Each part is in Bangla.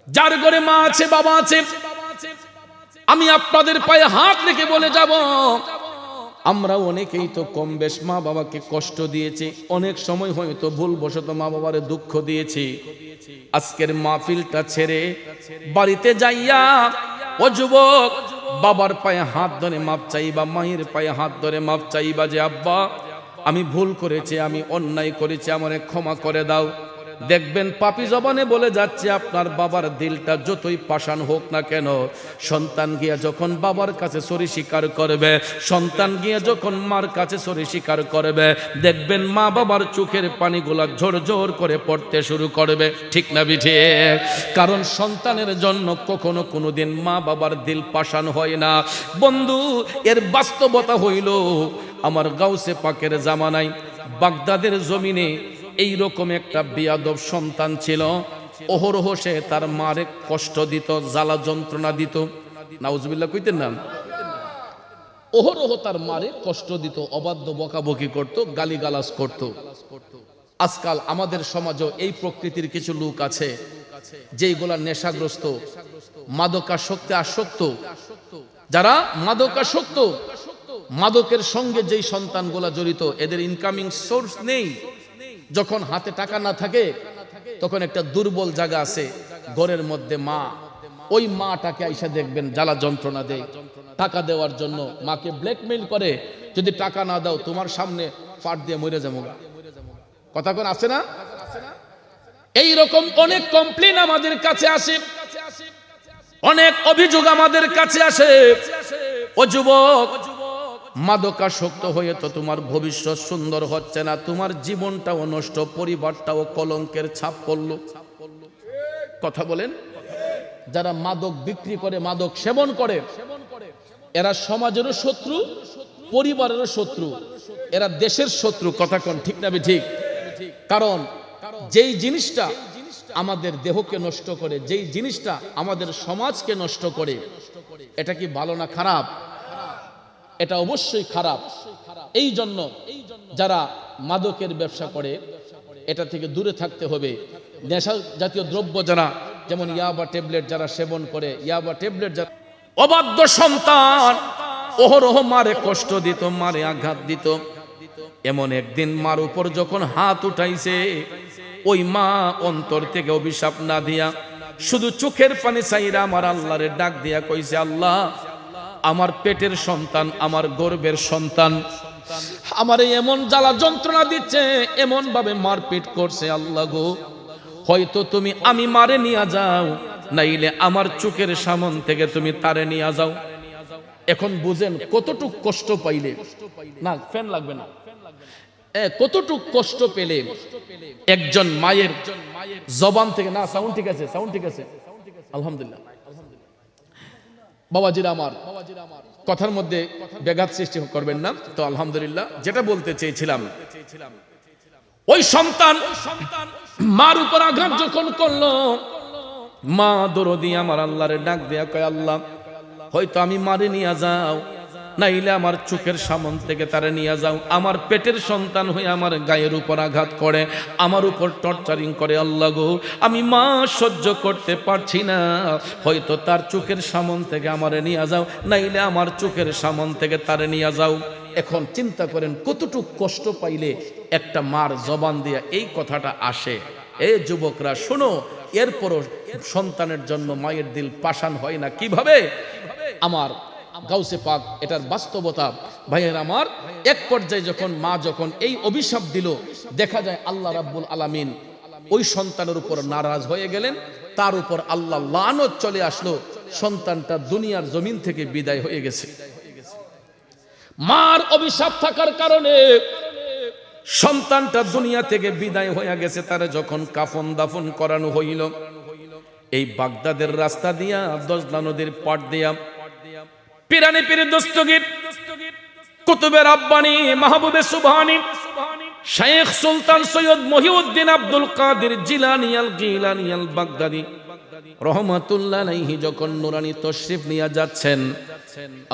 যার ঘরে মা আছে বাবা আছে, আমি আপনাদের পায়ে হাত রেখে বলে যাব, আমরা অনেকেই তো কম বেশ মা বাবাকে কষ্ট দিয়েছি, অনেক সময় হয়তো ভুলবশত মা বাবারে দুঃখ দিয়েছি। আজকের মাহফিলটা ছেড়ে বাড়িতে যাইয়া ও যুবক, বাবার পায়ে হাত ধরে মাপ চাইবা, মায়ের পায়ে হাত ধরে মাপ চাইবা যে আব্বা আমি ভুল করেছি, আমি অন্যায় করেছি, আমারে ক্ষমা করে দাও। দেখবেন পাপী জবানে বলে যাচ্ছে, আপনার বাবার দিলটা যতই পাষাণ হোক না কেন, সন্তান গিয়া যখন বাবার কাছে সরি স্বীকার করবে, সন্তান গিয়া যখন মার কাছে সরি স্বীকার করবে, দেখবেন মা বাবার চোখের পানিগুলা ঝরঝর করে পড়তে শুরু করবে। ঠিক না বিঠে? কারণ সন্তানের জন্য কখনো কোনোদিন মা বাবার দিল পাষাণ হয় না। বন্ধু, এর বাস্তবতা হইল আমার গাউসে পাকের জামানায় বাগদাদের জমিনে এই রকম একটা বিয়াদব সন্তান ছিল। অহরহ সে তার মারে কষ্ট দিত, জ্বালা যন্ত্রণা দিত। নাউজুবিল্লাহ কইতেন না? অহরহ তার মারে কষ্ট দিত, অবাধ্য বকাবকি করত, গালিগালাজ করত। আজকাল আমাদের সমাজে এই প্রকৃতির কিছু লোক আছে যেগুলা নেশাগ্রস্ত, মাদকাসক্তে আসক্ত। যারা মাদকাসক্ত, মাদকের সঙ্গে যেই সন্তানগুলা জড়িত, এদের ইনকামিং সোর্স নেই। যখন হাতে টাকা না থাকে তখন একটা দুর্বল জায়গা আছে ঘরের মধ্যে, মা, ওই মাটাকে আইসা দেখবেন জ্বালা যন্ত্রণা দেয় টাকা দেওয়ার জন্য, মাকে ব্ল্যাকমেইল করে, যদি টাকা না দাও তোমার সামনে ফাট দিয়ে মরে যাবো। কথা কোন আছে না? এই রকম অনেক কমপ্লেন আমাদের কাছে আসে, অনেক অভিযোগ আমাদের কাছে আসে। ও যুবক, মাদকাসক্ত হয়ে তো তোমার ভবিষ্যৎ সুন্দর হচ্ছে না, তোমার জীবনটাও নষ্ট, পরিবারটাও কলঙ্কের ছাপ পড়ল। কথা বলেন? যারা মাদক বিক্রি করে, মাদক সেবন করে, এরা সমাজেরও শত্রু, পরিবারেরও শত্রু, এরা দেশের শত্রু। কথা কোন ঠিক না ঠিক? কারণ যেই জিনিসটা আমাদের দেহকে নষ্ট করে, যেই জিনিসটা আমাদের সমাজকে নষ্ট করে, এটা কি ভালো না খারাপ? এটা অবশ্যই খারাপ। এই জন্য যারা মাদকের ব্যবসা করে এটা থেকে দূরে থাকতে হবে। নেশা জাতীয় দ্রব্য যারা, যেমন ইয়াবা ট্যাবলেট যারা সেবন করে, ইয়াবা ট্যাবলেট যারা, অবাধ্য সন্তান অহরহ মারে কষ্ট দিত, মারে আঘাত দিত। এমন একদিন মার উপর যখন হাত উঠাইছে, ওই মা অন্তর থেকে অভিশাপ না দিয়া শুধু চোখের পানি চাইরা আমার আল্লাহরে ডাক দিয়া কইছে, আল্লাহ আমার পেটের সন্তান, আমার গর্ভের সন্তান আমারে এমন জ্বালা যন্ত্রণা দিচ্ছে, এমন ভাবে মারপিট করছে, আল্লাহ গো, হয়তো তুমি আমি মারে নিয়ে যাও, নাইলে আমার চোখের সামন থেকে তুমি তারে নিয়ে যাও। এখন বুঝেন কতটুক কষ্ট পাইলে, না ফ্যান লাগবে না, কতটুক কষ্ট পেলে একজন মায়ের জবান থেকে, না সাউন্ড ঠিক আছে, সাউন্ড ঠিক আছে, আলহামদুলিল্লাহ। বাবাজিরা আমার, কথার মধ্যে ব্যাঘাত সৃষ্টি করবেন না তো। আলহামদুলিল্লাহ, যেটা বলতে চেয়েছিলাম, ওই সন্তান মার উপর আঘাত যখন করলো, মা দরদি আমার আল্লাহরে ডাক দেয়া কয়, আল্লাহ হয়তো আমি মারে নিয়ে যাও, নাইলে আমার চোখের সামন থেকে তারে নিয়ে যাও। আমার পেটের সন্তান হয়ে আমার গায়ের উপর আঘাত করে, আমার উপর টর্চারিং করে, আল্লাহ গো আমি মা সহ্য করতে পারছি না, হয়তো তার চোখের সামন থেকে আমারে নিয়ে যাও, নাইলে আমার চোখের সামন থেকে তারে নিয়ে যাও। এখন চিন্তা করেন কতটুকু কষ্ট পাইলে একটা মার জবান দিয়া এই কথাটা আসে। এ যুবকরা শোনো, এরপরও সন্তানের জন্য মায়ের দিল পাষাণ হয় না। কিভাবে? আমার গাউসে পাক এটার বাস্তবতা। ভাইয়ের আমার, এক পর্যায়ে যখন মা যখন এই অভিশাপ দিল, দেখা যায় আল্লাহ রাব্বুল আলামিন ওই সন্তানের উপর নারাজ হয়ে গেলেন, তার উপর আল্লাহ লানত চলে আসলো, সন্তানটা দুনিয়ার জমিন থেকে বিদায় হয়ে গেছে। মার অভিশাপ থাকার কারণে সন্তানটা দুনিয়া থেকে বিদায় হয়ে গেছে। তারা যখন কাফন দাফন করানো হইল, এই বাগদাদের রাস্তা দিয়া, দজলা নদীর পাড় দিয়া, পিরানি পীর দস্তগীর, কুতুবে রাব্বানি, মাহবুবে সুবহানি, শাইখ সুলতান সৈয়দ মহিউদ্দিন আব্দুল কাদের জিলানী আল গিলানী আল বাগদাদি রহমাতুল্লাহ আলাইহি যখন নুরানি তশরিফ নিয়ে যাচ্ছেন,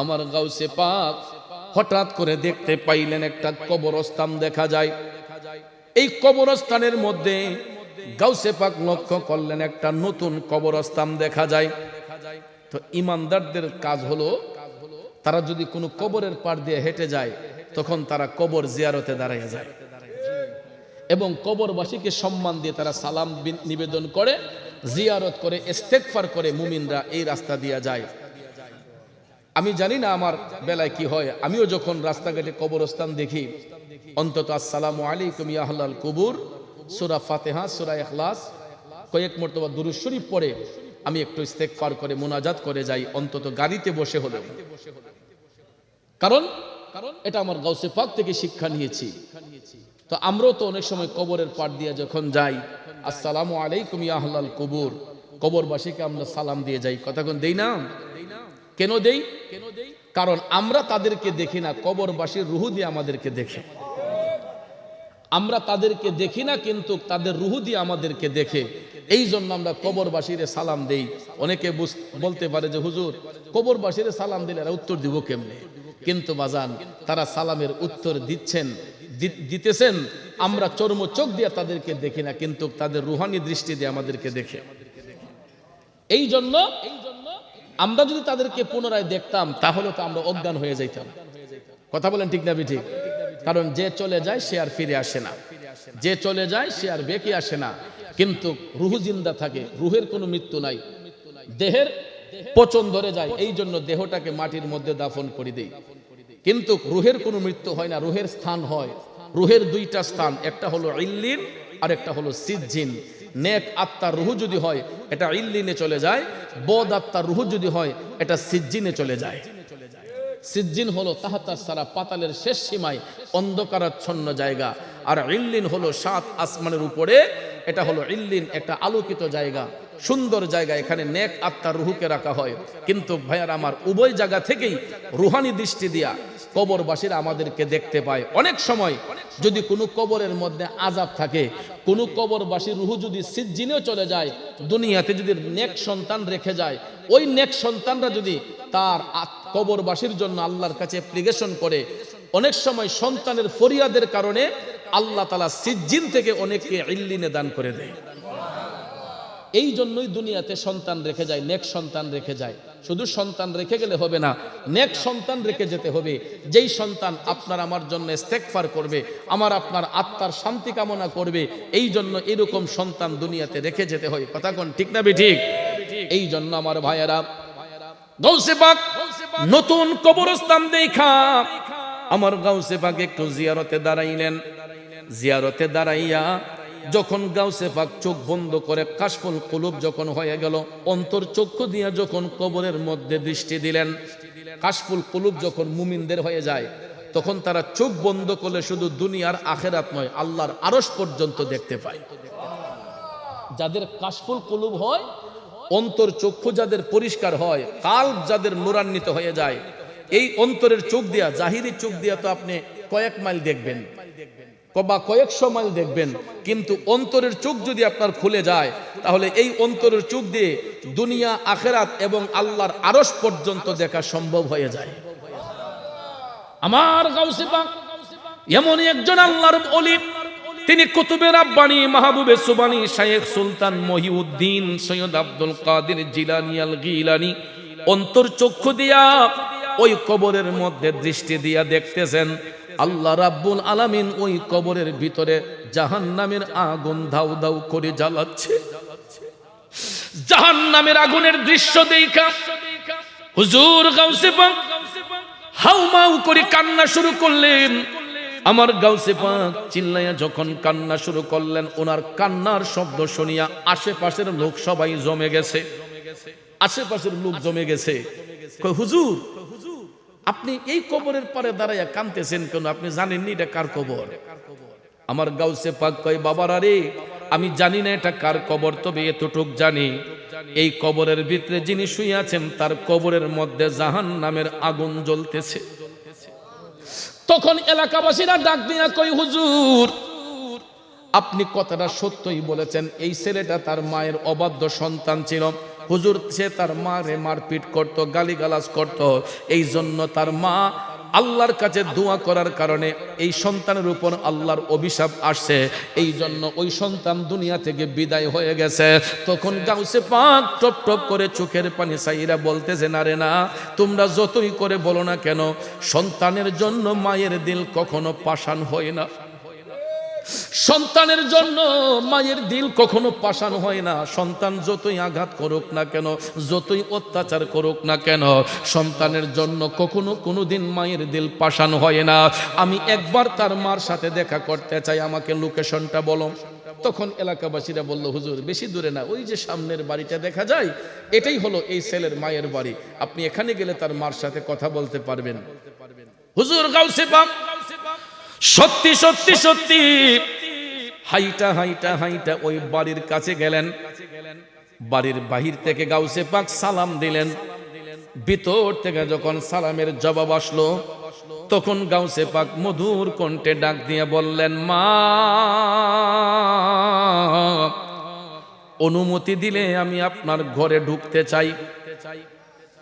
আমার গাউসে পাক হঠাৎ করে দেখতে পাইলেন একটা কবরস্থান দেখা যায়। এই কবরস্থানের মধ্যে গাউসে পাক লক্ষ্য করলেন একটা নতুন কবরস্থান দেখা যায়। তো ইমানদারদের কাজ হলো তারা যদি কোনো কবরের পাড় দিয়ে হেঁটে যায় তখন তারা কবর জিয়ারতে দাঁড়িয়ে যায় এবং কবরবাসীকে সম্মান দিয়ে তারা সালাম নিবেদন করে, জিয়ারত করে, ইস্তেগফার করে মুমিনরা এই রাস্তা দিয়ে যায়। আমি জানি না আমার বেলায় কি হয়, আমিও যখন রাস্তাঘাটে কবরস্থান দেখি অন্তত আসসালামু আলাইকুম ইয়া আহলাল কুবুর, সূরা ফাতিহা, সূরা ইখলাস, কয়েক মর্তবা দুরূদ শরীফ পড়ে আমি একটু ইস্তেগফার করে মুনাজাত করে যাই, অন্তত গাড়িতে বসে হলেও। কারণ এটা আমার গাউসে পাক থেকে শিক্ষা নিয়েছি। তো আমরাও তো অনেক সময় কবরের পাড় দিয়ে যখন যাই, আসসালামু আলাইকুম ইয়া আহলাল কুবুর, কবরবাসীকে আমরা সালাম দিয়ে যাই, কথা কোন দেই না? কেন দেই? কারণ আমরা তাদেরকে দেখি না, কবরবাসীর রূহ দিয়ে আমাদেরকে দেখে। আমরা তাদেরকে দেখি না, কিন্তু তাদের রূহ দিয়ে আমাদেরকে দেখে। এই জন্য আমরা কবরবাসীরে সালাম দেই। অনেকে বলতে পারে যে হুজুর, কবরবাসীরে সালাম দিলে এরা উত্তর দিব কেমনে? কিন্তু বাজান, তারা সালামের উত্তর দিতেছেন, আমরা চর্ম চোখ দিয়ে তাদেরকে দেখি না, কিন্তু তাদের রুহানি দৃষ্টি দিয়ে আমাদেরকে দেখে। এই জন্য আমরা যদি তাদেরকে পুনরায় দেখতাম তাহলে তো আমরা অজ্ঞান হয়ে যাইতাম। কথা বলেন ঠিক না ঠিক? কারণ যে চলে যায় সে আর ফিরে আসে না, যে চলে যায় সে আর বেঁকে আসে না, কিন্তু রুহ জিন্দা থাকে, রুহের কোনো মৃত্যু নাই। দেহের পচন ধরে যায়, এই জন্য দেহটাকে মাটির মধ্যে দাফন করে দেই, কিন্তু রুহের কোনো মৃত্যু হয় না, রুহের স্থান হয়। রুহের দুইটা স্থান, একটা হলো ইল্লিন আর একটা হলো সিজ্জিন। নেক আত্মার রুহ যদি হয় এটা ইল্লিনে চলে যায়, বদ আত্মার রুহ যদি হয় এটা সিজ্জিনে চলে যায়। সিজ্জিন হলো তাহতাস সারা, পাতালের শেষ সীমায় অন্ধকারাচ্ছন্ন জায়গা, আর ইল্লিন হলো 7 আসমানের উপরে, এটা হলো ইল্লিন, একটা আলোকিত জায়গা, সুন্দর জায়গা, এখানে নেক আত্মার রুহকে রাখা হয়। কিন্তু ভাইয়ার আমার, উভয় জায়গা থেকেই রুহানি দৃষ্টি দিয়া কবরবাসীরা আমাদেরকে দেখতে পায়। অনেক সময় যদি কোনো কবরের মধ্যে আযাব থাকে, কোনো কবরবাসীর রুহ যদি সিজ্জিনেও চলে যায়, দুনিয়াতে যদি নেক সন্তান রেখে যায়, ওই নেক সন্তানরা যদি তার কবরবাসীর জন্য আল্লাহর কাছে অ্যাপ্লিকেশন করে, অনেক সময় সন্তানের ফরিয়াদের কারণে আল্লাহ তাআলা সিজ্জিন থেকে অনেককে ইল্লিনে দান করে দেয়। এই জন্যই দুনিয়াতে সন্তান রেখে যায়, নেক সন্তান রেখে যায়। শুধু সন্তান রেখে গেলে হবে না, নেক সন্তান রেখে যেতে হবে, যেই সন্তান আপনার আমার জন্য ইস্তেগফার করবে, আমার আপনার আত্মার শান্তি কামনা করবে। এই জন্য এরকম সন্তান দুনিয়াতে রেখে যেতে হয়, কথা কোন ঠিক না ঠিক? এই জন্য আমার ভাইয়েরা, গাউসে পাক নতুন কবরস্থান দেখা আমার গাউসে পাক একটু জিয়ারতে দাঁড়াইলেন। জিয়ারতে দাঁড়াইয়া যখন গাউসে পাক চোখ বন্ধ করে কাশফুল কুলুব যখন হয়ে গেল, অন্তর চক্ষু দিয়া যখন কবরের মধ্যে দৃষ্টি দিলেন, কাশফুল কুলুব যখন মুমিনদের হয়ে যায়, তখন তারা চোখ বন্ধ করলে শুধু দুনিয়ার আখেরাত নয়, আল্লাহর আরশ পর্যন্ত দেখতে পায়। যাদের কাশফুল কুলুব হয়, অন্তর চক্ষু যাদের পরিষ্কার হয়, কাল্ব যাদের নূরান্বিত হয়ে যায়, এই অন্তরের চোখ দিয়া, জাহিরি চোখ দিয়া তো আপনি কয়েক মাইল দেখবেন বা কয়েকশো মাইল দেখবেন, কিন্তু অন্তরের চোখ যদি আপনার খুলে যায়, তাহলে এই অন্তরের চোখ দিয়ে দুনিয়া, আখেরাত এবং আল্লাহর আরশ পর্যন্ত দেখা সম্ভব হয়ে যায়। আমার গাউসে পাক এমনই একজন আল্লাহর ওলি, তিনি কুতুবে রাব্বানি, মাহবুবে সুবানি, শায়েখ সুলতান মহিউদ্দিন সৈয়দ আব্দুল কাদের জিলানী আল গিলানী অন্তর চক্ষু দিয়া ওই কবরের মধ্যে দৃষ্টি দিয়া দেখতেছেন আল্লাহ রাব্বুল আলামিন ওই কবরের ভিতরে জাহান্নামের আগুন দাউ দাউ করে জ্বালাচ্ছে। জাহান্নামের আগুনের দৃশ্য দেখা হুজুর গাউসে পাক হাউমাউ করে কান্না শুরু করলেন। আমার গাউসে পাক চিল্লাইয়া যখন কান্না শুরু করলেন, ওনার কান্নার শব্দ শুনিয়া আশেপাশের লোক সবাই জমে গেছে, আশেপাশের লোক জমে গেছে। কই হুজুর, আপনি এই কবরের পারে দাঁড়াইয়া কাঁদতেছেন কেন? আপনি জানেননি এটা কার কবর? আমার গাউসে পাক কয়, বাবারা রে, আমি জানি না এটা কার কবর, তবে এতটুক জানি এই কবরের ভিতরে যিনি শুয়ে আছেন তার কবরের মধ্যে জাহান্নামের আগুন জ্বলতেছে। তখন এলাকাবাসীরা ডাক দিয়া কই, হুজুর আপনি কথাটা সত্যই বলেছেন, এই ছেলেটা তার মায়ের অবাধ্য সন্তান ছিল। হুজুর, সে তার মারে মারপিট করত, গালিগালাজ করত, এই জন্য তার মা আল্লাহর কাছে দোয়া করার কারণে এই সন্তানের উপর আল্লাহর অভিশাপ আসছে, এই জন্য ওই সন্তান দুনিয়া থেকে বিদায় হয়ে গেছে। তখন গাউসে পাক টপ টপ করে চোখের পানি সাইরা বলতেছে, না রে না, তোমরা যতই করে বলো না কেন, সন্তানের জন্য মায়ের দিল কখনো পাষাণ হয় না। সন্তানের জন্য মায়ের দিল কখনো পাষাণ হয় না। সন্তান যতই আঘাত করুক না কেন, যতই অত্যাচার করুক না কেন, সন্তানের জন্য কখনো কোনোদিন মায়ের দিল পাষাণ হয় না। আমি একবার তার মার সাথে দেখা করতে চাই, আমাকে লোকেশনটা বলো। তখন এলাকাবাসীরা বলল, হুজুর বেশি দূরে না, ওই যে সামনের বাড়িটা দেখা যায়, এটাই হলো এই ছেলের মায়ের বাড়ি, আপনি এখানে গেলে তার মার সাথে কথা বলতে পারবেন। হুজুর গাউসে পাক সত্যি সত্যি সত্যি হাইটা হাইটা হাইটা ওই বাড়ির কাছে গেলেন। বাড়ির বাহির থেকে গাউসে পাক সালাম দিলেন। ভিতর থেকে যখন সালামের জবাব আসলো, তখন গাউসে পাক মধুর কণ্ঠে ডাক দিয়ে বললেন, মা, অনুমতি দিলে আমি আপনার ঘরে ঢুকতে চাই।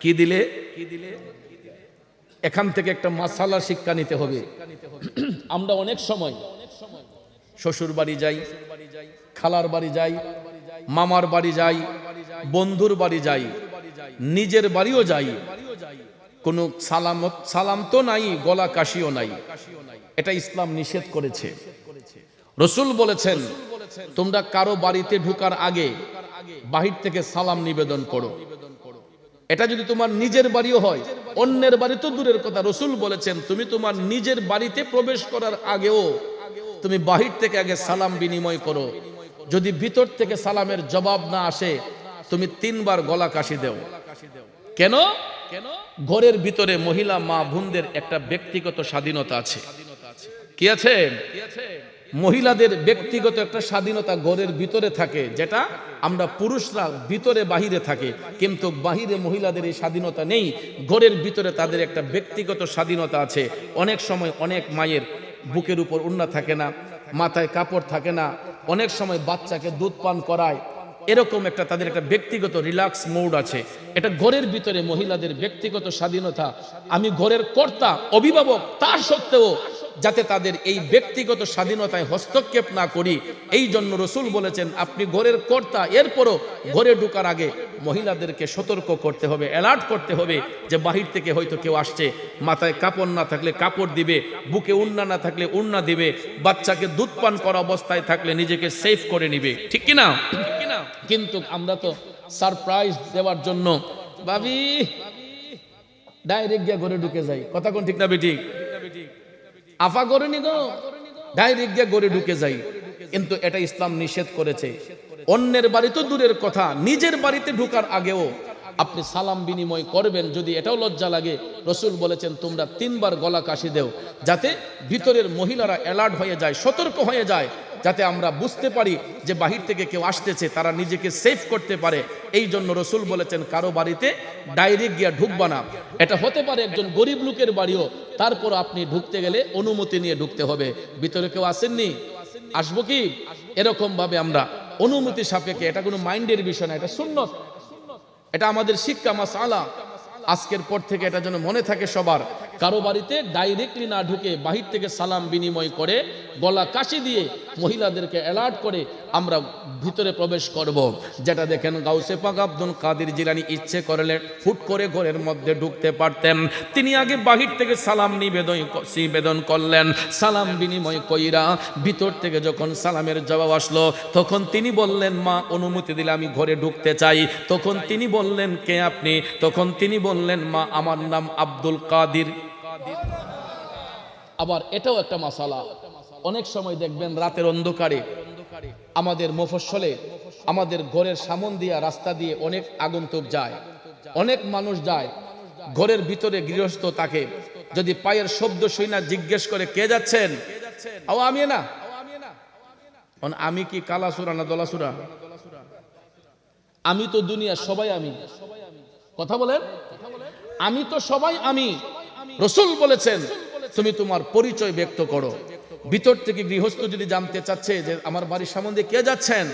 কি দিলে? এখান থেকে একটা মাসালা শিক্ষা নিতে হবে। আমরা অনেক সময় শ্বশুর বাড়ি যাই, খালার বাড়ি যাই, মামার বাড়ি যাই, বন্ধুর বাড়ি যাই, নিজের বাড়িও যাই, কোনো সালাম তো নাই, গলা কাশিও নাই। এটা ইসলাম নিষেধ করেছে। রসুল বলেছেন, তোমরা কারো বাড়িতে ঢোকার আগে বাহির থেকে সালাম নিবেদন করো। এটা যদি তোমার নিজের বাড়িও হয়, অন্যের বাড়ি তো দূরের কথা, রসুল বলেছেন তুমি তোমার নিজের বাড়িতে প্রবেশ করার আগেও তুমি বাহির থেকে আগে সালাম বিনিময় করো। যদি ভিতর থেকে সালামের জবাব না আসে, তুমি 3 বার গলা কাশি দেও। কেন? ঘরের ভিতরে মহিলা মা বোনদের একটা ব্যক্তিগত স্বাধীনতা আছে। কি আছে? মহিলাদের ব্যক্তিগত একটা স্বাধীনতা ঘরের ভিতরে থাকে, যেটা আমরা পুরুষরা ভিতরে বাহিরে থাকে, কিন্তু বাহিরে মহিলাদের এই স্বাধীনতা নেই। ঘরের ভিতরে তাদের একটা ব্যক্তিগত স্বাধীনতা আছে। অনেক সময় অনেক মায়ের বুকের উপর ওড়না থাকে না, মাথায় কাপড় থাকে না, অনেক সময় বাচ্চাকে দুধ পান করায়, এরকম একটা তাদের একটা ব্যক্তিগত রিল্যাক্স মোড আছে। এটা ঘরের ভিতরে মহিলাদের ব্যক্তিগত স্বাধীনতা। আমি ঘরের কর্তা, অভিভাবক, তা সত্ত্বেও যাতে তাদের এই ব্যক্তিগত স্বাধীনতায় হস্তক্ষেপ না করি, এই জন্য রসুল বলেছেন আপনি ঘরের কর্তা, এরপরও ঘরে ঢোকার আগে মহিলাদেরকে সতর্ক করতে হবে, অ্যালার্ট করতে হবে যে বাহির থেকে হয়তো কেউ আসছে। মাথায় কাপড় না থাকলে কাপড় দিবে, বুকে ওড়না না থাকলে ওড়না দিবে, বাচ্চাকে দুধ পান করা অবস্থায় থাকলে নিজেকে সেফ করে নিবে। ঠিক কিনা? কিন্তু আমরা তো সারপ্রাইজ দেওয়ার জন্য ভাবি ডাইরেক্ট গিয়ে ঘরে ঢুকে যাই। কথা কোন ঠিক না বেঠিক? আফা করে নি গো, ডাইরেক্ট গিয়ে ঘরে ঢুকে যাই। কিন্তু এটা ইসলাম নিষেধ করেছে। অন্যের বাড়ি তো দূরের কথা, নিজের বাড়িতে ঢোকার আগেও আপনি সালাম বিনিময় করবেন। যদি এটাও লজ্জা লাগে, রসুল বলেছেন তোমরা 3 বার গলা কাশি দেও, যাতে ভিতরের মহিলারা অ্যালার্ট হয়ে যায়, সতর্ক হয়ে যায়, যাতে আমরা বুঝতে পারি যে বাহির থেকে কেউ আসতেছে, তারা নিজেকে সেফ করতে পারে। এই জন্য রসুল বলেছেন কারো বাড়িতে ডাইরেক্ট গিয়া ঢুকবা না। এটা হতে পারে একজন গরিব লোকের বাড়িও, তারপর আপনি ঢুকতে গেলে অনুমতি নিয়ে ঢুকতে হবে। ভিতরে কেউ আসেননি, আসবো কি, এরকম ভাবে আমরা অনুমতি সাপেক্ষে, এটা কোনো মাইন্ডের বিষয় না, এটা সুন্নত, এটা আমাদের শিক্ষা মাসআলা। আজকের পর থেকে এটা যেন মনে থাকে সবার, কারো বাড়িতে ডাইরেক্টলি না ঢুকে বাহির থেকে সালাম বিনিময় করে গলা কাশি দিয়ে মহিলাদেরকে অ্যালার্ট করে আমরা ভিতরে প্রবেশ করব। যেটা দেখেন গাউসে পাক আব্দুল কাদের জিলানী ইচ্ছে করলে ফুট করে ঘরের মধ্যে ঢুকতে পারতেন। তিনি আগে বাহির থেকে সালাম নিবেদন করলেন, সালাম বিনিময় কইরা ভিতর থেকে যখন সালামের জবাব আসলো, তখন তিনি বললেন মা, অনুমতি দিলে আমি ঘরে ঢুকতে চাই। তখন তিনি বললেন কে আপনি? তখন তিনি বললেন মা, আমার নাম আব্দুল কাদের। আবার এটাও একটা মাসালা, অনেক সময় দেখবেন রাতের অন্ধকারে আমাদের মফস্বলে, আমাদের ঘরের সামন দিয়া রাস্তা দিয়ে অনেক আগন্তুক যায়, অনেক মানুষ যায়। ঘরের ভিতরে গৃহস্থ তাকে যদি পায়ের শব্দ শুনে জিজ্ঞেস করে কে যাচ্ছেন, আমি না, আমি কি কালাসুরা না দলাসুরা? আমি তো দুনিয়া, সবাই আমি। কথা বলেন, আমি তো সবাই আমি। রসুল বলেছেন তুমি তোমার পরিচয় ব্যক্ত করো। ভিতর থেকে গৃহস্থ যদি জানতে চাচ্ছে যে আমার বাড়ির সামনে দিয়ে কে যাচ্ছেন,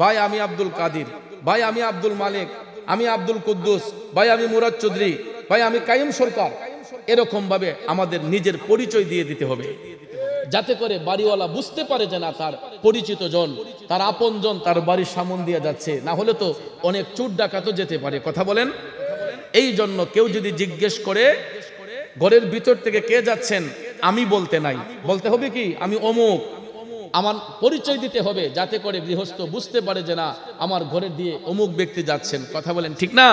ভাই আমি আব্দুল কাদের, ভাই আমি আব্দুল মালিক, আমি আব্দুল কুদ্দুস, ভাই আমি মুরাদ চৌধুরী, ভাই আমি কাইম সরকার, এরকম ভাবে আমাদের নিজের পরিচয় দিয়ে দিতে হবে, যাতে করে বাড়িওয়ালা বুঝতে পারে যে না তার পরিচিত জন, তার আপন জন তার বাড়ির সামন দিয়ে যাচ্ছে, না হলে তো অনেক চোর ডাকাতও যেতে পারে। কথা বলেন। এই জন্য কেউ যদি জিজ্ঞেস করে ঘরের ভিতর থেকে কে যাচ্ছেন, আমি বলতে নাই, বলতে হবে কি আমি অমুক, আমার পরিচয় দিতে হবে, যাতে করে গৃহস্থ বুঝতে পারে যে না আমার ঘরে দিয়ে অমুক ব্যক্তি যাচ্ছেন। কথা বলেন ঠিক না?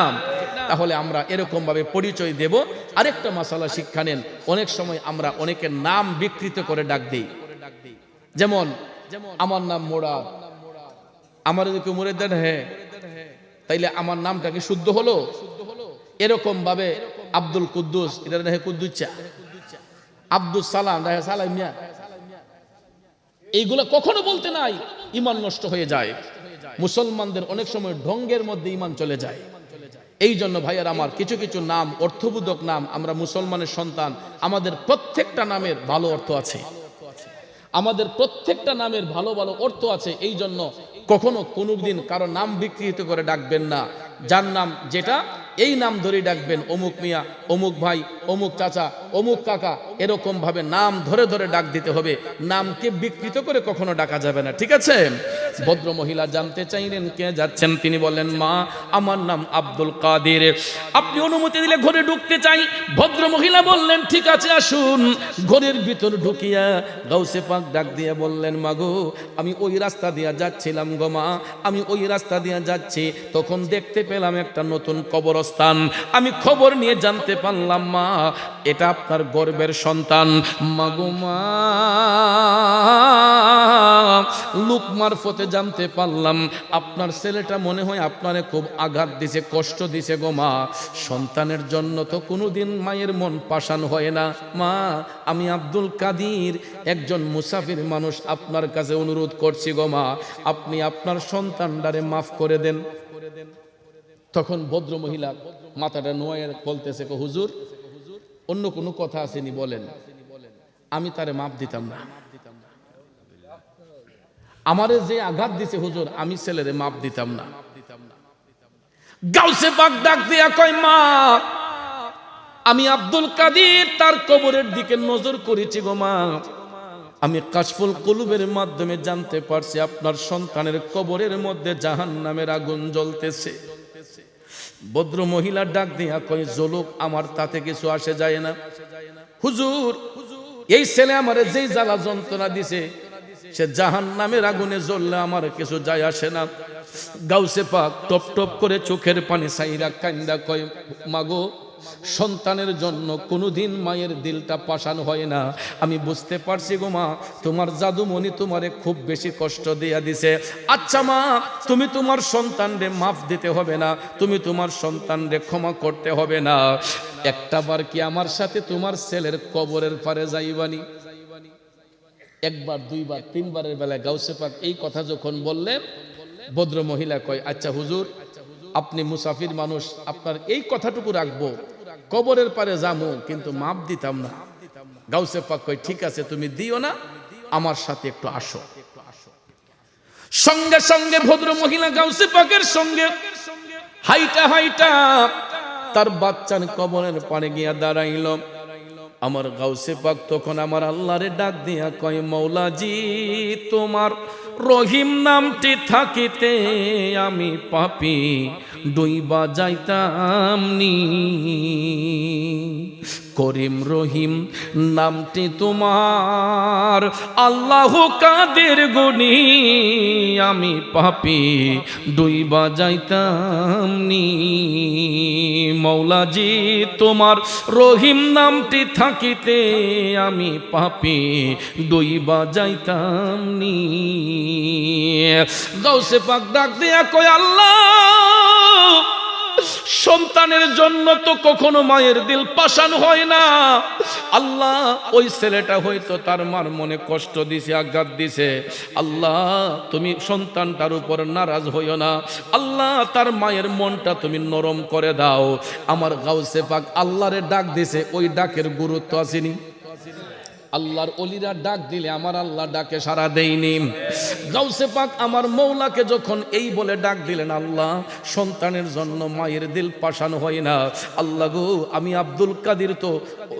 তাহলে আমরা এরকম ভাবে পরিচয় দেব। আরেকটা মাসালা শিক্ষা নেন, অনেক সময় আমরা অনেকের নাম বিকৃত করে ডাক দিই। যেমন আমার নাম মোরাদ, আমার যদি কেউ মোরে দেন হ্যাঁ, তাইলে আমার নামটা কি শুদ্ধ হলো? এরকম ভাবে আব্দুল কুদ্দুস, এটা না কুদ্দুচ্চা, আব্দুল সালাম সালামিয়া, এইগুলা কখনো বলতে নাই, ঈমান নষ্ট হয়ে যায়। মুসলমানদের অনেক সময় ঢঙ্গের মধ্যে ঈমান চলে যায়। এই জন্য ভাইয়ার আমার, কিছু কিছু নাম অর্থবোধক নাম, আমরা মুসলমানের সন্তান, আমাদের প্রত্যেকটা নামের ভালো অর্থ আছে, আমাদের প্রত্যেকটা নামের ভালো ভালো অর্থ আছে। এই জন্য কখনো কোনোদিন কারো নাম বিকৃত করে ডাকবেন না। যার নাম যেটা, এই নাম ধরে ডাকবেন, অমুক মিয়া, অমুক ভাই, অমুক চাচা, অমুক কাকা, এরকম ভাবে নাম ধরে ধরে ডাক দিতে হবে। নামকে বিকৃত করে কখনো ডাকা যাবে না, ঠিক আছে? ভদ্র মহিলা জানতে চাইলেন কে যাচ্ছেন, তিনি বললেন মা আমার নাম আব্দুল কাদের, আপনি অনুমতি দিলে ঘরে ঢুকতে চাই। ভদ্র মহিলা বললেন ঠিক আছে আসুন। ঘরের ভিতর ঢুকিয়া গাউসে পাক ডাক দিয়ে বললেন মাগো আমি ওই রাস্তা দিয়ে যাচ্ছিলাম গো মা, আমি ওই রাস্তা দিয়ে যাচ্ছি, তখন দেখতে পেলাম একটা নতুন কবরস্থান, আমি খবর নিয়ে জানতে পারলাম মা এটা আপনার গর্বের সন্তান। মাগো মা লোক মারফতে জানতে পারলাম আপনার ছেলেটা মনে হয় আপনারে খুব আঘাত দিছে, কষ্ট দিছে গো মা। সন্তানের জন্য তো কোনোদিন মায়ের মন পাষাণ হয় না মা, আমি আব্দুল কাদির একজন মুসাফির মানুষ, আপনার কাছে অনুরোধ করছি গো মা, আপনি আপনার সন্তানটারে মাফ করে দেন। তখন ভদ্র মহিলা মাথাটা নোয়ে বলতেছে হুজুর অন্য কোনো কথা আসেনি বলেন, আমি তারে মাফ দিতাম না, আমারে যে আঘাত দিছে হুজুর আমি ছেলেরে মাফ দিতাম না। গাউসে পাক ডাক দিয়া কয় মা আমি আব্দুল কাদির তার কবরের দিকে নজর করেছি গো মা, আমি কাশফুল কুলুবের মাধ্যমে জানতে পারছি আপনার সন্তানের কবরের মধ্যে জাহান্নামের আগুন জ্বলতেছে। ভদ্র মহিলা ডাক দিয়া কয় জ্বলুক, আমার তাতে কিছু আসে যায় না হুজুর, এই ছেলে আমারে যেই জ্বালা যন্ত্রণা দিছে সে জাহান্নামের আগুনে জ্বললে আমার কিছু যায় আসে না। গাউসে পাক টপ টপ করে চোখের পানি সাইরা কান্দা কয় মাগো সন্তানের জন্য কোনোদিন মায়ের দিলটা পাষাণ হয় না, আমি বুঝতে পারছি গো মা তোমার জাদুমণি তোমারে খুব বেশি কষ্ট দিয়া দিছে। আচ্ছা মা তুমি তোমার সন্তানরে মাফ দিতে হবে না, তুমি তোমার সন্তানরে ক্ষমা করতে হবে না, একটা বার কি আমার সাথে তোমার ছেলের কবরের পারে যাইবানি? একবার দুইবার তিনবারের বেলায় গাউসে পাক এই কথা যখন বললেন, ভদ্র মহিলা কয় আচ্ছা হুজুর আপনি মুসাফির মানুষ, আপনার এই কথাটুকু রাখবো, কবরের পারে যাবো কিন্তু মাপ দিতাম না। গাউসে পাক কয় ঠিক আছে তুমি দিও না, আমার সাথে একটু আসো। সঙ্গে সঙ্গে ভদ্র মহিলা গাউসে পাকের সঙ্গে হাইটা হাইটা তার বাচ্চার কবরের পারে গিয়া দাঁড়াইল। আমার গাউসে পাক তখন আমার আল্লাহরে ডাক দিয়া কয় মৌলাজি তোমার রহিম নামটি থাকিতে আমি পাপী ডুইবা যাইতাম নি, করিম রহিম নামটি তোমার আল্লাহ কাদের গুনি আমি পাপী ডুইবা যাইতাম নি। মৌলাজি তোমার রহিম নামটি থাকিতে আমি পাপী ডুইবা যাইতাম নি। গাউসে পাক ডাক দিয়া কয় আল্লাহ সন্তানের জন্য তো কখনো মায়ের দিল পাষাণ হয় না, আল্লাহ ওই ছেলেটা হয়তো তার মার মনে কষ্ট দিছে, আঘাত দিছে, আল্লাহ তুমি সন্তানটার উপর নারাজ হইও না, আল্লাহ তার মায়ের মনটা তুমি নরম করে দাও। আমার গাউসে পাক আল্লাহরে ডাক দিছে, ওই ডাকের গুরুত্ব আসেনি? আল্লাহর ওলিরা ডাক দিলে আমার আল্লাহ ডাকে সাড়া দেয়নি। গাউসে পাক আমার মৌলাকে যখন এই বলে ডাক দিলেন, আল্লাহ সন্তানের জন্য মায়ের দিল পাষাণ হয় না, আল্লাহ গো আমি আব্দুল কাদের তো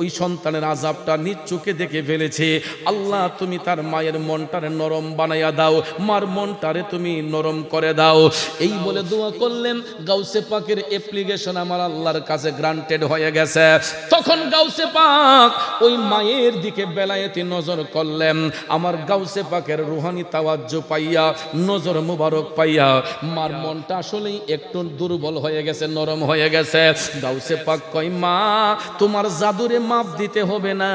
ওই সন্তানের আযাবটা নিজ চোখে দেখে ফেলেছে, আল্লাহ তুমি তার মায়ের মনটারে নরম বানাইয়া দাও, মার মনটারে তুমি নরম করে দাও। এই বলে দোয়া করলেন। গাউসে পাকের অ্যাপ্লিকেশন আমার আল্লাহর কাছে গ্রান্টেড হয়ে গেছে। তখন গাউসে পাক ওই মায়ের দিকে বেলায়েতি নজর করলেন। আমার গাউসে পাকের রুহানি তাওয়াজ্জু পাইয়া, নজর মুবারক পাইয়া মার মনটা আসলেই একটু দুর্বল হয়ে গেছে, নরম হয়ে গেছে। গাউসে পাক কয়, মা তোমার জাদুরে মাপ দিতে হবে না,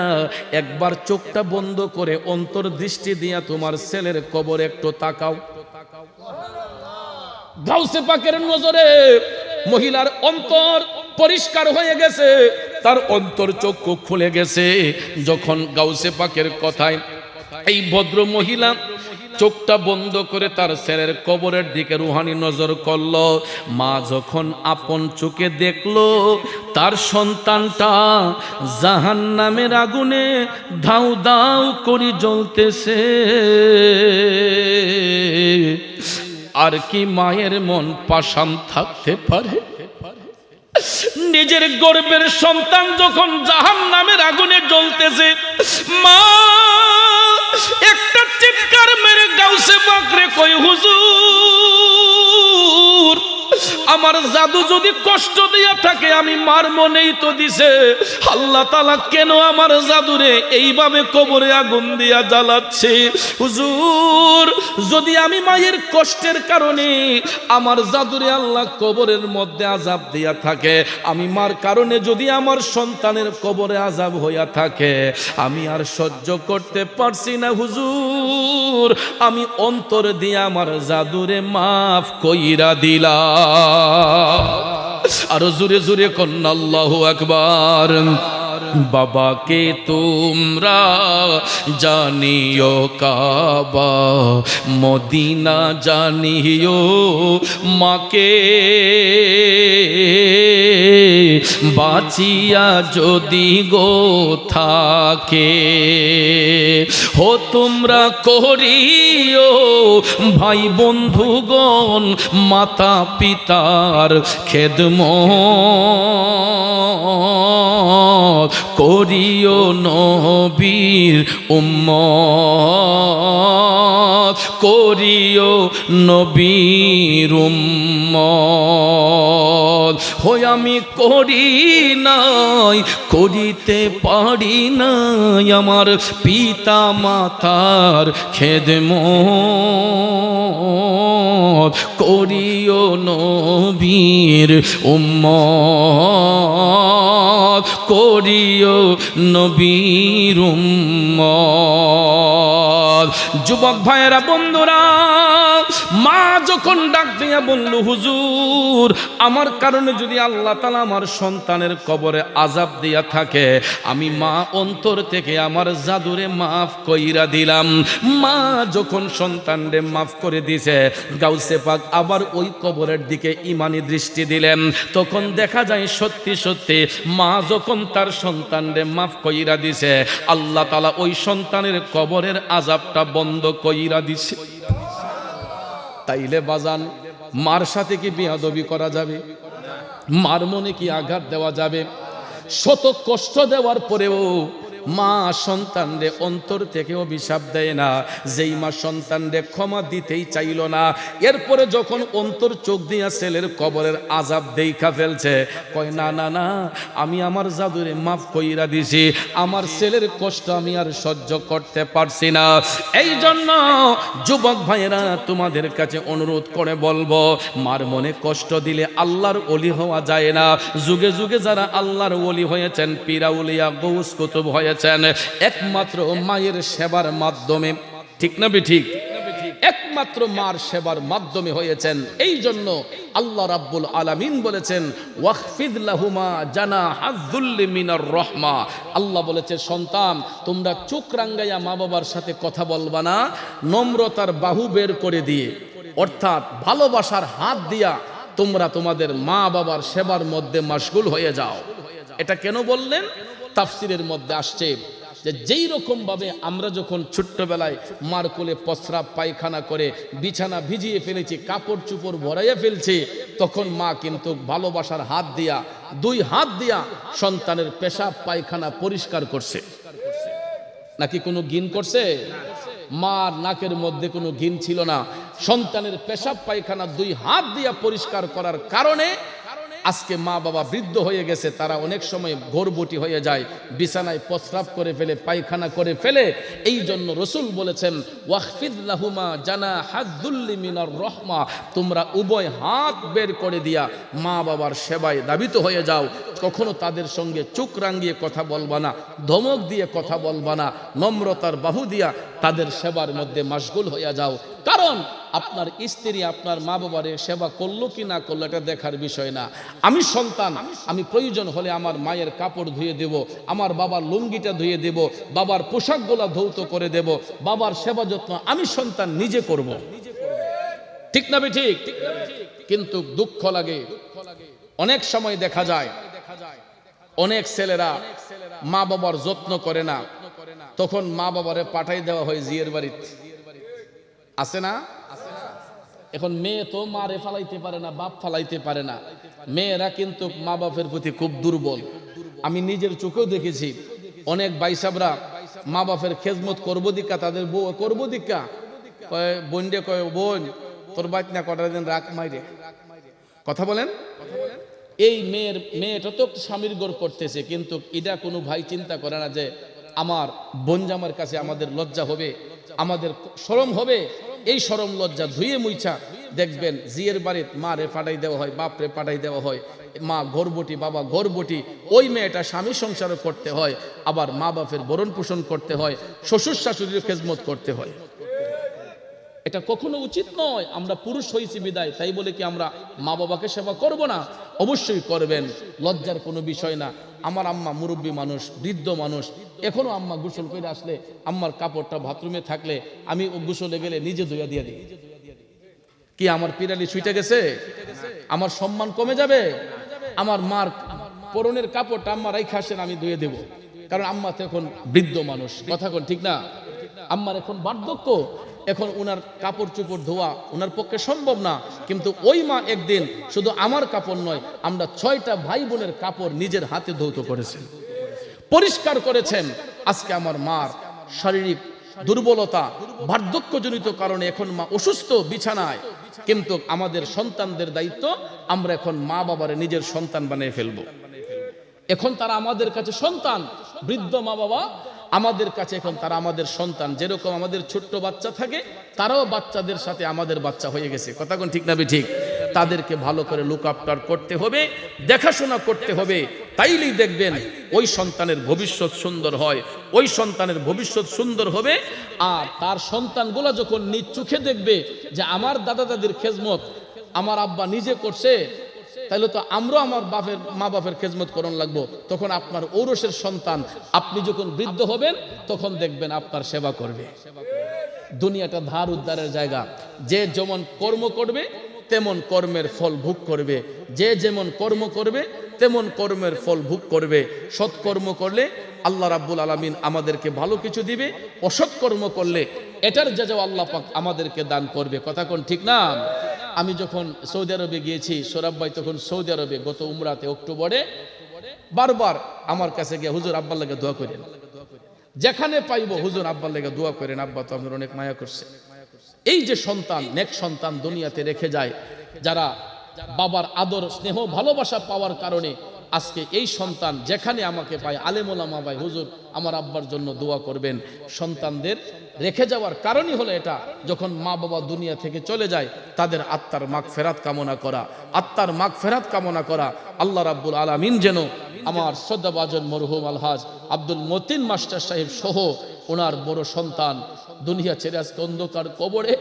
একবার চোখটা বন্ধ করে অন্তর্দৃষ্টি দিয়া তোমার ছেলের কবর একটু তাকাও। গাউসে পাকের নজরে মহিলার অন্তর পরিষ্কার হয়ে গেছে, তার অন্তর চক্ষু খুলে গেছে। যখন গাউসে পাকের কথায় এই ভদ্র মহিলা চোখটা বন্ধ করে তার ছেলের কবরের দিকে রুহানি নজর করলো, মা যখন আপন চোখে দেখলো তার সন্তানটা জাহান্নামের আগুনে ধাউ ধাউ করে জ্বলতেছে, আর কি মায়ের মন পাষাণ থাকতে পারে? নিজের গর্ভের সন্তান যখন জাহান্নামের আগুনে জ্বলতেছে, মা একটা চিৎকার মেরে গাউসে পাকরে কই, হুজুর আমার জাদু যদি কষ্ট দিয়া থাকে আমি মার মনেই তো দিছে, আল্লাহ তাআলা কেন আমার জাদুরে এইভাবে কবরে আগুন দিয়া জ্বালাচ্ছে? হুজুর যদি আমি মায়ের কষ্টের কারণে আমার জাদুরে আল্লাহ কবরের মধ্যে আযাব দিয়া থাকে, আমি মার কারণে যদি আমার সন্তানের কবরে আযাব হইয়া থাকে, আমি আর সহ্য করতে পারছি না হুজুর, আমি অন্তর দিয়ে আমার জাদুরে মাফ কইরা দিলাম। আরো জোরে জোরে কন্না আল্লাহু আকবার। বাবাকে তোমরা জানিও কাবা, মদিনা জানিও মাকে, বাঁচিয়া যদি গো থাকে, হো তোমরা করিও ভাই বন্ধুগণ মাতা পিতার খেদমত, করিও নবীর উম্মত, করিও নবীর উম্মত। হই আমি করি নাই, করিতে পারি নাই আমার পিতা মাতার খেদমত, করিও নবীর উম্মত, করিও নবীর উম্মত। যুবক ভাইয়েরা বন্ধুরা, মা যখন ডাক দিয়া বলল, হুজুর আমার কারণে যদি আল্লাহ তাআলা আমার সন্তানের কবরে আযাব দিয়া থাকে, আমি মা অন্তর থেকে আমার জাদুরে মাফ কইরা দিলাম। মা যখন সন্তানরে মাফ করে দিছে, গাউসে পাক আবার ওই কবরের দিকে ঈমানি দৃষ্টি দিলেন। তখন দেখা যায় সত্যি সত্যি মা যখন তার সন্তানরে মাফ কইরা দিছে, আল্লাহ তাআলা ওই সন্তানের কবরের আযাবটা বন্ধ কইরা দিছে। তাইলে বাজান, মার সাথে কি বেয়াদবি করা যাবে? মার মনে কি আঘাত দেওয়া যাবে? শত কষ্ট দেওয়ার পরেও মা সন্তানরে অন্তর থেকে অভিশাপ দেয় না। যেই মা সন্তানরে ক্ষমা দিতেই চাইল না, এরপরে যখন অন্তর চোখ দিয়া ছেলের কবরের আযাব দেইখা ফেলছে, কয় না না না, আমি আমার জাদুরে মাফ কইরা দিছি, আমার ছেলের কষ্ট আমি আর সহ্য করতে পারছি না। এই জন্য যুবক ভাইয়েরা তোমাদের কাছে অনুরোধ করে বলবো, মার মনে কষ্ট দিলে আল্লাহর ওলি হওয়া যায় না। যুগে যুগে যারা আল্লাহর ওলি হয়েছেন, পীরা উলিয়া গৌস কুতুব হয়েছেন, একমাত্র মায়ের সেবার মাধ্যমে। ঠিক না ঠিক? একমাত্র মার সেবার মাধ্যমে হয়েছেন। এই জন্য আল্লাহ রাব্বুল আলামিন বলেছেন, ওয়াখফিদ লাহুমা জানাহায যুল্লি মিনার রাহমা। আল্লাহ বলেছে, সন্তান তোমরা চোখ রাঙ্গাইয়া মা বাবার সাথে কথা বলবা না, নম্রতার বাহু বের করে দিয়ে, অর্থাৎ ভালোবাসার হাত দিয়া তোমরা তোমাদের মা বাবার সেবার মধ্যে মাশগুল হয়ে যাও। এটা কেন বললেন? তাফসিরের মধ্যে আসছে যে যেই রকম ভাবে আমরা যখন ছোট্টবেলায় মার কোলে প্রস্রাব পায়খানা করে বিছানা ভিজিয়ে ফেলেছি, কাপড় চুপড় ভরাইয়া ফেলছি, তখন মা কিন্তু ভালোবাসার হাত দিয়া, দুই হাত দিয়া সন্তানের পেশাব পায়খানা পরিষ্কার করছে। নাকি কোনো ঘিন করছে? মার নাকের মধ্যে কোনো ঘিন ছিল না। সন্তানের পেশাব পায়খানা দুই হাত দিয়া পরিষ্কার করার কারণে আজকে মা বাবা বৃদ্ধ হয়ে গেছে, তারা অনেক সময় গর্ভবতী হয়ে যায়, বিছানায় প্রস্রাব করে ফেলে, পায়খানা করে ফেলে। এই জন্য রসুল বলেছেন ওয়াখফিদ লাহুমা জানাহাযুল্লি মিনার রাহমা, তোমরা উভয় হাত বের করে দিয়া মা বাবার সেবায় দাবিত হয়ে যাও। কখনো তাদের সঙ্গে চোখ রাঙিয়ে কথা বলবা না, ধমক দিয়ে কথা বলবা না, নম্রতার বাহু দিয়া তাদের সেবার মধ্যে মাশগুল হয়ে যাও। কারণ আপনার স্ত্রী আপনার মা বাবার সেবা করলো কি না করলো এটা দেখার বিষয় না। আমি সন্তান, আমি প্রয়োজন হলে আমার মায়ের কাপড় ধুয়ে দেব, আমার বাবার লুঙ্গিটা ধুয়ে দেব, বাবার পোশাকগুলা ধৌত করে দেব, বাবার সেবা যত্ন আমি সন্তান নিজে করব। ঠিক না ঠিক? কিন্তু দুঃখ লাগে, অনেক সময় দেখা যায় অনেক ছেলেরা মা বাবার যত্ন করে না, তখন মা বাবারে পাঠাই দেওয়া হয় জিয়ের বাড়িতে। আছে না? এখন মেয়ে তো মারে ফালাইতে পারে না, বাপ ফালাইতে পারে না। মেয়েরা কিন্তু মা বাপের প্রতি খুব দুর্বল। আমি নিজের চোখেও দেখেছি অনেক বাইসাবরা মা বাপের খেজমত করবো দিকা, তাদের বউ করবো দিকা, কয় বোন রে, কয় বোন তোর বাইক না কটা দিন রাখ মাইরে। কথা বলেন। এই মেয়েটা তো স্বামীর গোর করতেছে, কিন্তু এটা কোনো ভাই চিন্তা করে না যে আমার বোন জামার কাছে আমাদের লজ্জা হবে, আমাদের শরম হবে। এই শরম লজ্জা ধুয়ে মুইছা দেখবেন জিয়ের বাড়িতে মা রে পাঠাই দেওয়া হয়, বাপ রে পাঠাই দেওয়া হয়, মা গর্ভবতী, বাবা গর্ভবতী, ওই মেয়েটা স্বামী সংসারও করতে হয়, আবার মা বাপের ভরণ পোষণ করতে হয়, শ্বশুর শাশুড়ির খেজমত করতে হয়। এটা কখনো উচিত নয়। আমরা পুরুষ হয়েছি বিদায় তাই বলে কি আমরা মা বাবাকে সেবা করব না? অবশ্যই করবেন, লজ্জার কোনো বিষয় না। আমার আম্মা মুরব্বী মানুষ, বৃদ্ধ মানুষ, এখনো আম্মা গোসল করে আসলে আম্মার কাপড়টা বাথরুমে থাকলে আমি গোসলে গেলে নিজে ধুইয়া দিয়ে দিই। কি আমার পিরালি ছুটে গেছে? আমার সম্মান কমে যাবে? আমার মার পরনের কাপড়টা আম্মা রাইখা আসেন, আমি ধুয়ে দেব, কারণ আম্মা তো এখন বৃদ্ধ মানুষ। কথা কোন ঠিক না? আম্মার এখন বার্ধক্য, এখন উনার কাপড় চোপড় ধোয়া উনার পক্ষে সম্ভব না। কিন্তু ওই মা একদিন শুধু আমার কাপড় নয়, আমরা 6টা ভাই বোনের কাপড় নিজের হাতে ধৌত করেছেন, পরিষ্কার করেছেন। আজকে আমার মার শারীরিক দুর্বলতা, বার্ধক্যজনিত কারণে এখন মা অসুস্থ বিছানায়, কিন্তু আমাদের সন্তানদের দায়িত্ব, আমরা এখন মা বাবারে নিজের সন্তান বানিয়ে ফেলবো। এখন তারা আমাদের কাছে সন্তান, বৃদ্ধ মা বাবা আমাদের কাছে এখন তারা আমাদের সন্তান। যেরকম আমাদের ছোট্ট বাচ্চা থাকে, তারাও বাচ্চাদের সাথে আমাদের বাচ্চা হয়ে গেছে। কথা কোন ঠিক না ঠিক? তাদেরকে ভালো করে লুক আফটার করতে হবে, দেখাশোনা করতে হবে, তাইলেই দেখবেন ওই সন্তানের ভবিষ্যৎ সুন্দর হয়, ওই সন্তানের ভবিষ্যৎ সুন্দর হবে। আর তার সন্তানগুলো যখন নিজ চোখে দেখবে যে আমার দাদা দাদির খেজমত আমার আব্বা নিজে করছে, তাহলে তো আমরা আমার বাপের মা বাপের খেজমত করণ লাগবো। তখন আপনার ঔরসের সন্তান, আপনি যখন বৃদ্ধ হবেন তখন দেখবেন আপনার সেবা করবে। দুনিয়াটা ধার উদ্ধারের জায়গা। যে যেমন কর্ম করবে তেমন কর্মের ফল ভোগ করবে, যে যেমন কর্ম করবে তেমন কর্মের ফল ভোগ করবে। সৎকর্ম করলে আল্লাহ রাব্বুল আলামিন আমাদেরকে ভালো কিছু দিবে, অসৎ কর্ম করলে এটার যাও আল্লাহ পাক আমাদেরকে দান করবে। কথা কোন ঠিক না? আমি যখন সৌদি আরবে গিয়েছি, সোরাব ভাই তখন সৌদি আরবে গত উমরাতে অক্টোবরে, বারবার আমার কাছে গিয়ে হুজুর আব্বার লাগে দোয়া করেন, যেখানে পাইবো হুজুর আব্বার লাগে দোয়া করেন, আব্বা তো আপনার অনেক মায়া করছে। এই যে সন্তান, নেক সন্তান দুনিয়াতে রেখে যায়, যারা বাবার আদর স্নেহ ভালোবাসা পাওয়ার কারণে আজকে এই সন্তান যেখানে আমাকে পায়, আলেম ওলামা ভাই হুজুর আমার আব্বার জন্য দোয়া করবেন। সন্তানদের রেখে যাওয়ার কারণই হলো এটা, যখন মা বাবা দুনিয়া থেকে চলে যায় তাদের আত্মার মাগফিরাত কামনা করা, আত্মার মাগফিরাত কামনা করা। আল্লাহ রাব্বুল আলামিন যেন আমার শ্রদ্ধাভাজন মরহুম আলহাজ আব্দুল মতিন মাস্টার সাহেব সহ ওনার বড় সন্তান দুনিয়া ছেড়ে আজকে অন্ধকার কবরে।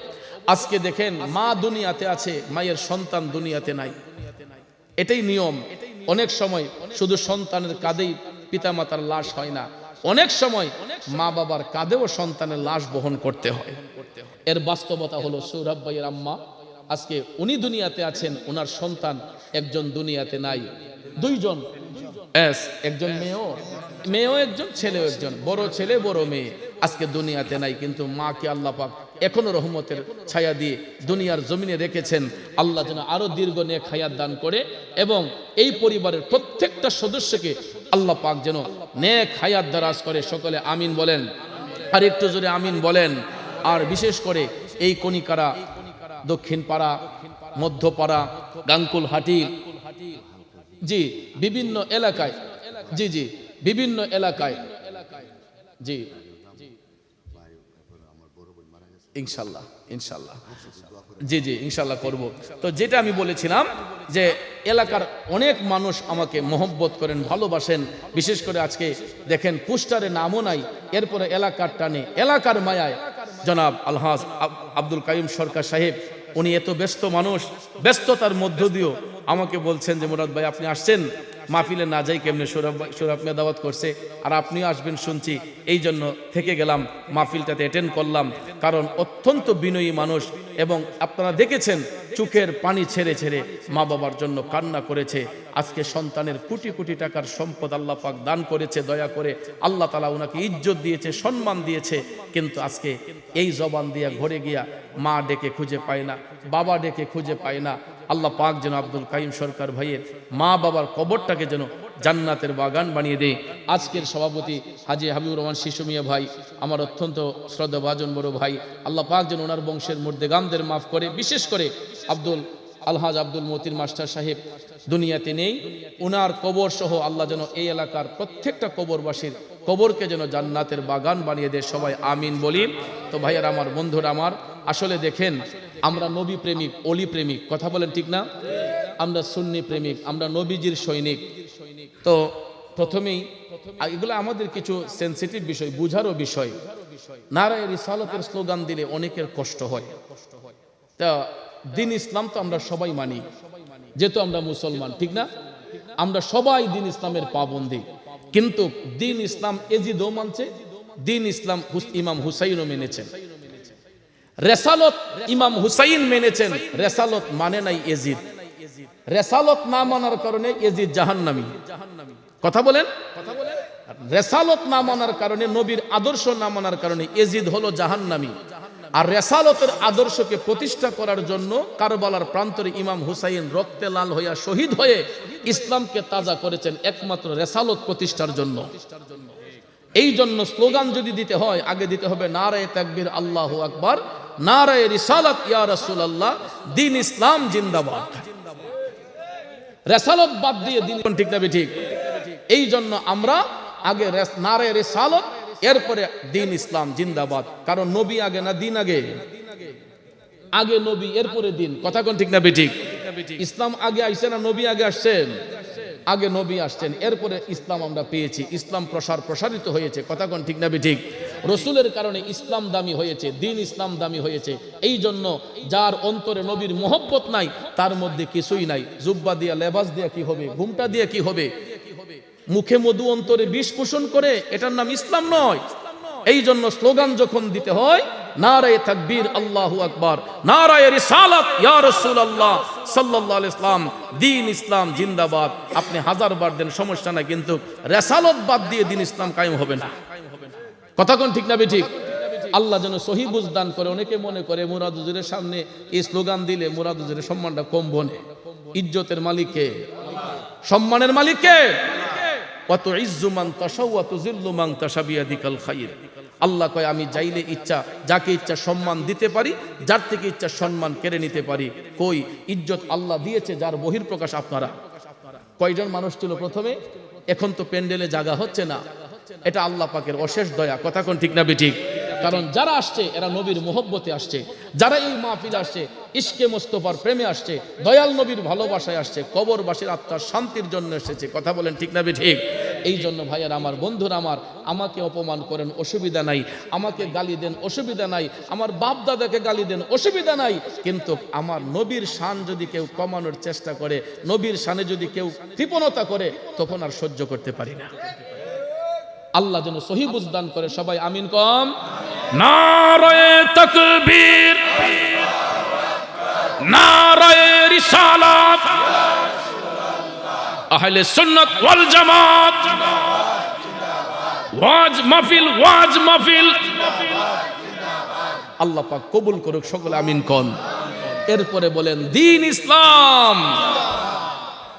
আজকে দেখেন মা দুনিয়াতে আছে, মায়ের সন্তান দুনিয়াতে নাই। এটাই নিয়ম। অনেক সময় শুধু সন্তানের কাঁধেই পিতামাতার লাশ হয় না, অনেক সময় মা বাবার কাঁধেও সন্তানের লাশ বহন করতে হয়। এর বাস্তবতা হলো সৌরভ ভাইয়ের আম্মা আজকে উনি দুনিয়াতে আছেন, ওনার সন্তান একজন দুনিয়াতে নাই, দুইজন। একজন মেয়েও একজন, ছেলেও একজন, বড় ছেলে বড় মেয়ে আজকে দুনিয়াতে নাই, কিন্তু মাকে আল্লাহ পাক এখনো রহমতের ছায়া দিয়ে দুনিয়ার জমিনে রেখেছেন। আল্লাহ যেন আরো দীর্ঘ নেক হায়াত দান করে এবং এই পরিবারের প্রত্যেকটা সদস্যকে আল্লাহ পাক যেন নেক হায়াত দারাজ করে। সকলে আমিন বলেন, আর একটু জোরে আমিন বলেন। আর বিশেষ করে এই কণিকারা, দক্ষিণ পাড়া, মধ্যপাড়া, গাঙ্কুলহাটি, জি বিভিন্ন এলাকায়, জি বিভিন্ন এলাকায়, জি ইনশাল্লাহ জি ইনশাল্লাহ করব। তো যেটা আমি বলেছিলাম যে এলাকার অনেক মানুষ আমাকে মহব্বত করেন, ভালোবাসেন। বিশেষ করে আজকে দেখেন পোস্টারে নামও নাই, এরপরে এলাকার টানে, এলাকার মায়ায় জনাব আলহাজ আব্দুল কাইয়ুম সরকার সাহেব, উনি এত ব্যস্ত মানুষ, ব্যস্ততার মধ্য দিয়েও আমাকে বলছেন যে মুরাদ ভাই আপনি আসছেন, মাহফিলে না যাই কেমনে, সৌরভ মিয়া দাওয়াত করছে আর আপনিও আসবেন শুনছি, এই জন্য থেকে গেলাম, মাহফিলটাতে অ্যাটেন্ড করলাম। কারণ অত্যন্ত বিনয়ী মানুষ এবং আপনারা দেখেছেন চোখের পানি ছেড়ে ছেড়ে মা বাবার জন্য কান্না করেছে। আজকে সন্তানের কোটি কোটি টাকার সম্পদ আল্লাহ পাক দান করেছে, দয়া করে আল্লাহ তাআলা ওনাকে ইজ্জত দিয়েছে, সম্মান দিয়েছে, কিন্তু আজকে এই জবান দিয়া ঘরে গিয়া মা ডেকে খুঁজে পায় না, বাবা ডেকে খুঁজে পায় না। আল্লাহ পাক যেন আব্দুল কাইয়ুম সরকার ভাইয়ের মা বাবার কবরটাকে যেন জান্নাতের বাগান বানিয়ে দেয়। আজকের সভাপতি হাজী হাবিবুর রহমান শিশু মিয়া ভাই, আমার অত্যন্ত শ্রদ্ধাভাজন বড় ভাই, আল্লাহ পাক যেন ওনার বংশের মুর্দেগামদের মাফ করে। বিশেষ করে আলহাজ আব্দুল মতিন মাস্টার সাহেব দুনিয়াতে নেই, ওনার কবর সহ আল্লাহ যেন এই এলাকার প্রত্যেকটা কবরবাসীর কবরকে যেন জান্নাতের বাগান বানিয়ে দেয়। সবাই আমিন বলি। তো ভাইয়ার আমার, বন্ধুরা আমার, আসলে দেখেন আমরা নবী প্রেমিক, অলি প্রেমিক, কথা বলেন ঠিক না? আমরা সুন্নি প্রেমিক, আমরা নবীজির সৈনিক। তো প্রথমেই এগুলো আমাদের কিছু সেনসিটিভ বিষয়, বুঝারও বিষয়। নারায়ে রিসালাতের স্লোগান দিলে অনেকের কষ্ট হয়। তা দিন ইসলাম তো আমরা সবাই মানি, যেহেতু আমরা মুসলমান, ঠিক না? আমরা সবাই দিন ইসলামের পাবন্দি, কিন্তু দিন ইসলাম এজিদও মানছে, দিন ইসলাম ইমাম হুসাইনও মেনেছেন, রেসালত ইমাম হুসাইন মেনেছেন, রেসালত মানে নাই এজিদ। রেসালত না মানার কারণে এজিদ জাহান্নামী, কথা বলেন। রেসালত না মানার কারণে, নবীর আদর্শ না মানার কারণে এজিদ হলো জাহান্নামী। আর রেসালতের আদর্শকে প্রতিষ্ঠা করার জন্য কারবালার প্রান্তরে ইমাম হুসাইন রক্তে লাল হইয়া শহীদ হয়ে ইসলামকে তাজা করেছেন একমাত্র রেসালত প্রতিষ্ঠার জন্য। এই জন্য স্লোগান যদি দিতে হয়, আগে দিতে হবে নারায়ে তাকবীর আল্লাহু আকবার, নারায়ে রিসালাত ইয়া রাসূলুল্লাহ, দিন ইসলাম জিন্দাবাদ। রেসালত বাদ দিয়ে দিন, ঠিক না ঠিক? এই জন্য আমরা আগে নারায়ে রিসালাত, এরপরে দিন ইসলাম জিন্দাবাদ। কারণ নবী আগে না দিন আগে? আগে নবী, এরপরে দিন, কথা কোন ঠিক না ঠিক? ইসলাম আগে আইছে না নবী আগে আসছেন? আগে নবী আসছেন, এরপরে ইসলাম আমরা পেয়েছি, ইসলাম প্রসারিত হয়েছে, কথা কোন ঠিক না ঠিক? রসুলের কারণে ইসলাম দামি হয়েছে, দিন ইসলাম দামি হয়েছে। এই জন্য যার অন্তরে নবীর মোহব্বত নাই, তার মধ্যে কিছুই নাই। জুব্বা দিয়া, লেবাস দিয়া কি হবে? ঘুমটা দিয়া কি হবে? মুখে মধু, অন্তরে বিষ পোষণ করে, এটার নাম ইসলাম নয়। এই জন্য স্লোগান যখন দিতে হয়, নারায়ে তাকবীর আল্লাহু আকবার, নারায়ে রিসালাত ইয়া রাসূলুল্লাহ সাল্লাল্লাহু আলাইহি ওয়াসাল্লাম, দিন ইসলাম জিন্দাবাদ। আপনি হাজার বার দেন, সমস্যা নাই, কিন্তু রিসালাত বাদ দিয়ে দিন ইসলাম কায়েম হবে না, কথা কোন ঠিক না ঠিক? আল্লাহ যেন সহি বুঝ দান করে। অনেকে মনে করে মুরাদ হুজুরের সামনে এই স্লোগান দিলে মুরাদ হুজুরের সম্মানটা কম বনে। ইজ্জতের মালিক কে? সম্মানের মালিক কে? ওয়াতু ইজ্জু মান তাশাউ ওয়া তুযিল্লু মান তাশা বিয়াদিকাল খায়র। আল্লাহ কয় আমি চাইলে ইচ্ছা, যাকে ইচ্ছা সম্মান দিতে পারি, যার থেকে ইচ্ছা সম্মান কেড়ে নিতে পারি। কই ইজ্জত আল্লাহ দিয়েছে, যার বহির্প্রকাশ আপনারা। কয়জন মানুষ ছিল প্রথমে? এখন তো প্যান্ডেলে জায়গা হচ্ছে না, এটা আল্লাহ পাকের অশেষ দয়া, কথা কোন ঠিক না ঠিক? কারণ যারা আসছে এরা নবীর মোহব্বতে আসছে, যারা এই মাহফিল আসছে ইশকে মুস্তাফার প্রেমে আসছে, দয়াল নবীর ভালোবাসায় আসছে, কবরবাসীর আত্মার শান্তির জন্য এসেছে, কথা বলেন ঠিক না ঠিক? এই জন্য ভাইয়ার আমার, বন্ধুরা আমার, আমাকে অপমান করেন অসুবিধা নাই, আমাকে গালি দেন অসুবিধা নাই, আমার বাপ দাদাকে গালি দেন অসুবিধা নাই, কিন্তু আমার নবীর শান যদি কেউ কমানোর চেষ্টা করে, নবীর শানে যদি কেউ কৃপণতা করে, তখন আর সহ্য করতে পারি না। আল্লাহ যেন সহি বুঝদান করে। সবাই আমিন কম। নারায়ে তাকবীর, নারায়ে রিসালাত, আহলে সুন্নাত ওয়াল জামাত, ওয়াজ মাহফিল, ওয়াজ মাহফিল আল্লাহ পাক কবুল করুক, সকলে আমিন কোন। এরপরে বলেন দিন ইসলাম,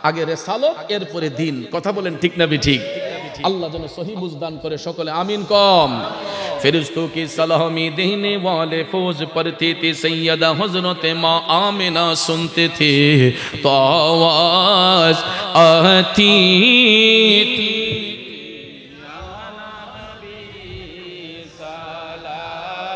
আগে রিসালাত এরপরে দিন, কথা বলেন ঠিক না ঠিক? আল্লাহ যেন সহি বুঝদান করে, সকলে আমিন কম। ফেরেশতों की सलामी देने वाले फौज पढ़ते थे, सैयदा हजरत माँ आमिना सुनते थे तो आवाज आती